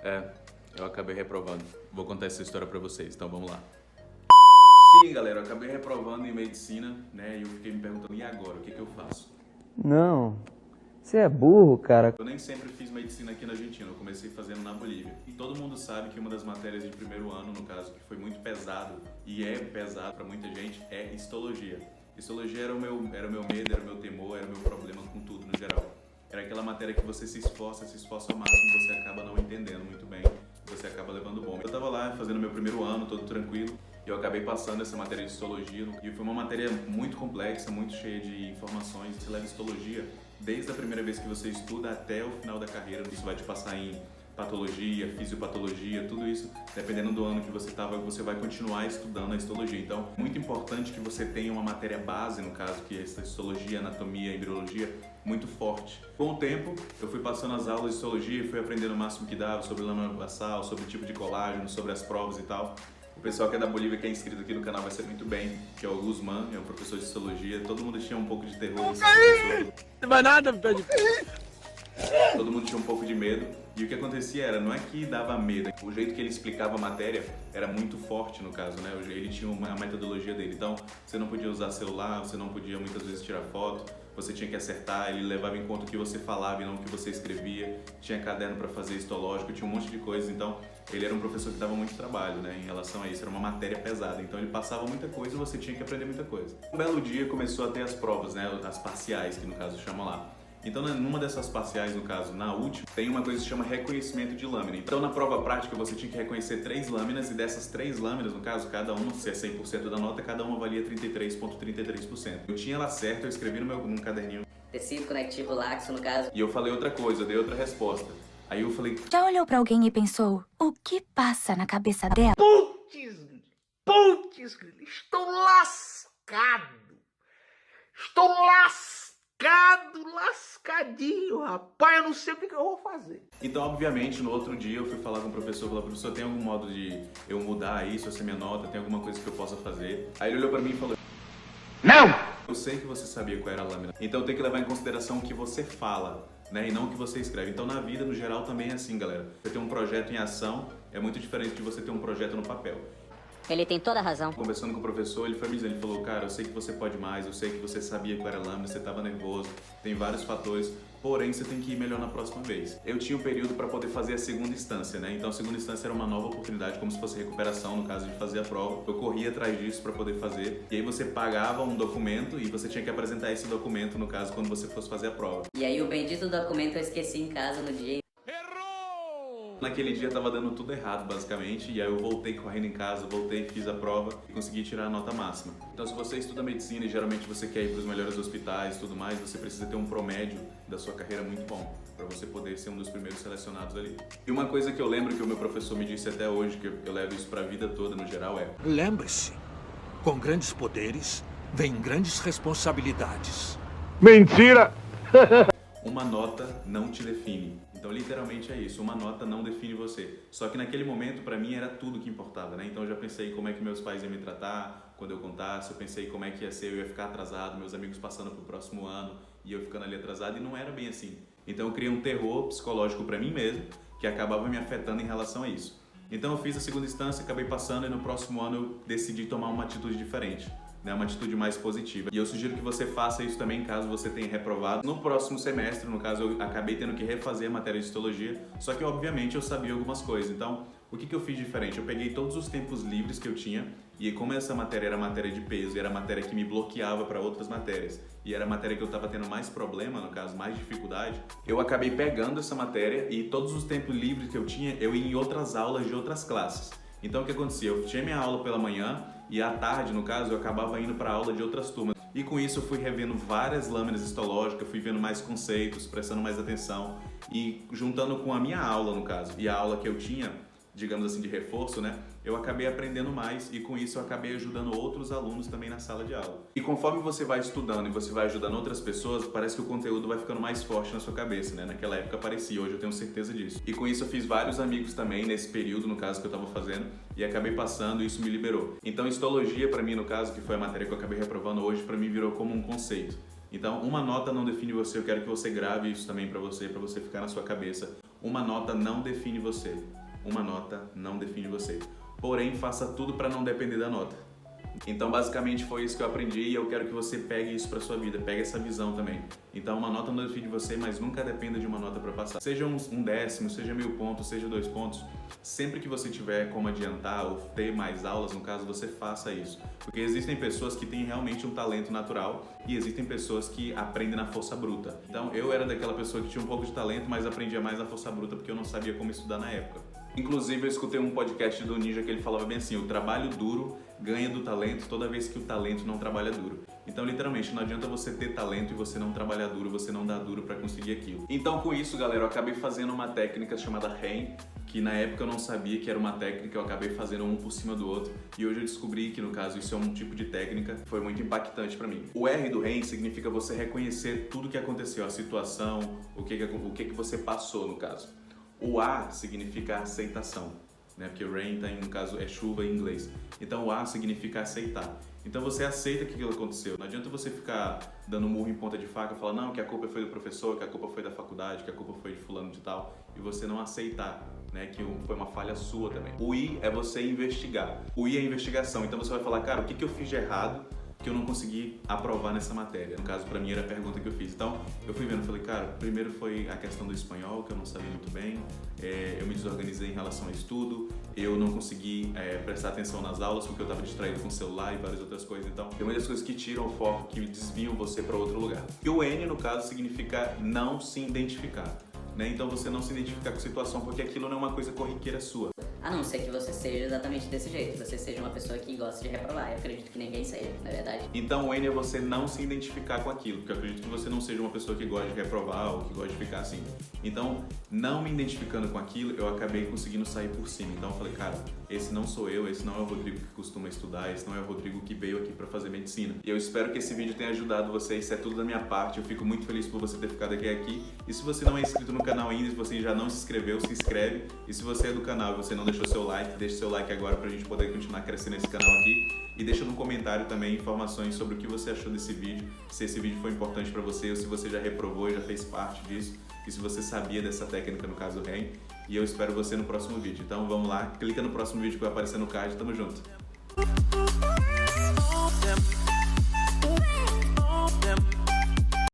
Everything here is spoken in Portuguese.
É, eu acabei reprovando. Vou contar essa história pra vocês, então vamos lá. Sim, galera, eu acabei reprovando em medicina, né? E eu fiquei me perguntando, e agora? O que que eu faço? Não, você é burro, cara. Eu nem sempre fiz medicina aqui na Argentina, eu comecei fazendo na Bolívia. E todo mundo sabe que uma das matérias de primeiro ano, no caso, que foi muito pesado, e é pesado pra muita gente, é histologia. Histologia era o meu medo, era o meu temor, era o meu problema com tudo no geral. Era aquela matéria que você se esforça ao máximo, você acaba não entendendo muito bem, você acaba levando bomba. Eu tava lá fazendo meu primeiro ano, todo tranquilo, e eu acabei passando essa matéria de histologia, e foi uma matéria muito complexa, muito cheia de informações. Você leva histologia desde a primeira vez que você estuda até o final da carreira. Isso vai te passar em patologia, fisiopatologia, tudo isso, dependendo do ano que você estava, você vai continuar estudando a histologia. Então, é muito importante que você tenha uma matéria base, no caso, que é essa histologia, anatomia, embriologia, muito forte. Com o tempo, eu fui passando as aulas de histologia, fui aprendendo o máximo que dava sobre lâmina basal, sobre o tipo de colágeno, sobre as provas e tal. O pessoal que é da Bolívia, que é inscrito aqui no canal, vai ser muito bem, que é o Guzmán, é um professor de histologia. Todo mundo tinha um pouco de terror nesse professor. Não vai nada, pede. Todo mundo tinha um pouco de medo. E o que acontecia era, não é que dava medo, o jeito que ele explicava a matéria era muito forte no caso, né? Ele tinha uma metodologia dele. Então, você não podia usar celular, você não podia muitas vezes tirar foto, você tinha que acertar, ele levava em conta o que você falava e não o que você escrevia. Tinha caderno para fazer histológico, tinha um monte de coisas. Então, ele era um professor que dava muito trabalho, né, em relação a isso. Era uma matéria pesada, então ele passava muita coisa e você tinha que aprender muita coisa. Um belo dia começou a ter as provas, né, as parciais, que no caso chamam lá. Então, numa dessas parciais, no caso, na última, tem uma coisa que se chama reconhecimento de lâmina. Então, na prova prática, você tinha que reconhecer 3 lâminas, e dessas 3 lâminas, no caso, cada uma, se é 100% da nota, cada uma valia 33,33%. Eu tinha ela certa, eu escrevi num caderninho. Tecido conectivo laxo, no caso. E eu falei outra coisa, eu dei outra resposta. Aí eu falei, Já olhou pra alguém e pensou, o que passa na cabeça dela? Putz, estou lascado. Estou lascadinho, rapaz. Eu não sei o que eu vou fazer. então, obviamente, no outro dia eu fui falar com o professor, falei, professor, tem algum modo de eu mudar isso, essa minha nota, tem alguma coisa que eu possa fazer? Aí ele olhou pra mim e falou, Não! eu sei que você sabia qual era a lâmina, então tem que levar em consideração o que você fala, né, e não o que você escreve. Então, na vida, no geral, também é assim, galera. Você ter um projeto em ação é muito diferente de você ter um projeto no papel. Ele tem toda a razão. Conversando com o professor, ele foi me dizendo, ele falou, cara, eu sei que você pode mais, eu sei que você sabia qual era a lâmina, você estava nervoso, tem vários fatores, porém você tem que ir melhor na próxima vez. Eu tinha um período para poder fazer a segunda instância, né? Então a segunda instância era uma nova oportunidade, como se fosse recuperação, no caso de fazer a prova. Eu corria atrás disso para poder fazer, e aí você pagava um documento e você tinha que apresentar esse documento, no caso, quando você fosse fazer a prova. E aí o bendito documento eu esqueci em casa no dia. Naquele dia tava dando tudo errado, basicamente, e aí eu voltei correndo em casa, fiz a prova e consegui tirar a nota máxima. Então, se você estuda medicina e geralmente você quer ir para os melhores hospitais e tudo mais, você precisa ter um promédio da sua carreira muito bom, para você poder ser um dos primeiros selecionados ali. E uma coisa que eu lembro que o meu professor me disse até hoje, que eu levo isso para a vida toda no geral, é: Lembre-se, com grandes poderes, vem grandes responsabilidades. Mentira! uma nota não te define. Então, literalmente é isso, uma nota não define você. Só que naquele momento, pra mim, era tudo que importava, né? Então, eu já pensei como é que meus pais iam me tratar quando eu contasse, eu pensei como é que ia ser, eu ia ficar atrasado, meus amigos passando pro próximo ano e eu ficando ali atrasado, e não era bem assim. Então, eu criei um terror psicológico pra mim mesmo, que acabava me afetando em relação a isso. Então, eu fiz a segunda instância, acabei passando, e no próximo ano eu decidi tomar uma atitude diferente. Uma atitude mais positiva. E eu sugiro que você faça isso também caso você tenha reprovado. No próximo semestre, no caso, eu acabei tendo que refazer a matéria de histologia, só que obviamente eu sabia algumas coisas. Então, o que eu fiz diferente? Eu peguei todos os tempos livres que eu tinha, e como essa matéria era matéria de peso, e era matéria que me bloqueava para outras matérias, e era a matéria que eu estava tendo mais problema, no caso, mais dificuldade, eu acabei pegando essa matéria e todos os tempos livres que eu tinha, eu ia em outras aulas de outras classes. Então, o que acontecia? Eu tinha minha aula pela manhã e à tarde, no caso, eu acabava indo para aula de outras turmas. E com isso eu fui revendo várias lâminas histológicas, fui vendo mais conceitos, prestando mais atenção e juntando com a minha aula, no caso, e a aula que eu tinha, digamos assim, de reforço, né? Eu acabei aprendendo mais e com isso eu acabei ajudando outros alunos também na sala de aula. E conforme você vai estudando e você vai ajudando outras pessoas, parece que o conteúdo vai ficando mais forte na sua cabeça, né? Naquela época parecia, hoje eu tenho certeza disso. E com isso eu fiz vários amigos também nesse período, no caso, que eu tava fazendo, e acabei passando e isso me liberou. Então, histologia pra mim, no caso, que foi a matéria que eu acabei reprovando hoje, pra mim virou como um conceito. Então, uma nota não define você, eu quero que você grave isso também pra você ficar na sua cabeça. uma nota não define você. Uma nota não define você. Porém, faça tudo para não depender da nota. Então, basicamente, foi isso que eu aprendi e eu quero que você pegue isso para sua vida, pegue essa visão também. Então, uma nota não define você, mas nunca dependa de uma nota para passar. Seja um décimo, seja 1000 pontos, seja 2 pontos, sempre que você tiver como adiantar ou ter mais aulas, no caso, você faça isso. Porque existem pessoas que têm realmente um talento natural e existem pessoas que aprendem na força bruta. Então, eu era daquela pessoa que tinha um pouco de talento, mas aprendia mais na força bruta porque eu não sabia como estudar na época. Inclusive, eu escutei um podcast do Ninja que ele falava bem assim, o trabalho duro ganha do talento toda vez que o talento não trabalha duro. Então, literalmente, não adianta você ter talento e você não trabalhar duro, você não dá duro para conseguir aquilo. Então, com isso, galera, eu acabei fazendo uma técnica chamada REM, que na época eu não sabia que era uma técnica, eu acabei fazendo um por cima do outro e hoje eu descobri que, no caso, isso é um tipo de técnica, foi muito impactante para mim. O R do REM significa você reconhecer tudo que aconteceu, a situação, o que você passou, no caso. O A significa aceitação, né? Porque rain, no caso, é chuva em inglês. Então, o A significa aceitar. Então, você aceita que aquilo aconteceu. Não adianta você ficar dando murro em ponta de faca, falar, não, que a culpa foi do professor, que a culpa foi da faculdade, que a culpa foi de fulano de tal, e você não aceitar, né, que foi uma falha sua também. O I é você investigar. O I é investigação. Então, você vai falar, cara, o que eu fiz de errado que eu não consegui aprovar nessa matéria? No caso, pra mim, era a pergunta que eu fiz. Então, eu fui vendo, falei, cara, primeiro foi a questão do espanhol, que eu não sabia muito bem, eu me desorganizei em relação ao estudo, eu não consegui prestar atenção nas aulas porque eu estava distraído com o celular e várias outras coisas. Então, tem muitas coisas que tiram o foco, que desviam você para outro lugar. E o N, no caso, significa não se identificar, né? Então, você não se identificar com a situação porque aquilo não é uma coisa corriqueira sua. A não ser que você seja exatamente desse jeito, você seja uma pessoa que gosta de reprovar. Eu acredito que ninguém seja, na verdade. Então o N é você não se identificar com aquilo, porque eu acredito que você não seja uma pessoa que gosta de reprovar ou que gosta de ficar assim. Então, não me identificando com aquilo, eu acabei conseguindo sair por cima. Então eu falei, cara, esse não sou eu, esse não é o Rodrigo que costuma estudar, esse não é o Rodrigo que veio aqui pra fazer medicina. E eu espero que esse vídeo tenha ajudado vocês, isso é tudo da minha parte, eu fico muito feliz por você ter ficado aqui. E se você não é inscrito no canal ainda, se você já não se inscreveu, se inscreve. E se você é do canal e você não deixou seu like, deixa seu like agora pra gente poder continuar crescendo esse canal aqui. E deixa no comentário também informações sobre o que você achou desse vídeo, se esse vídeo foi importante pra você ou se você já reprovou e já fez parte disso, e se você sabia dessa técnica, no caso REM. E eu espero você no próximo vídeo. Então vamos lá, clica no próximo vídeo que vai aparecer no card, tamo junto!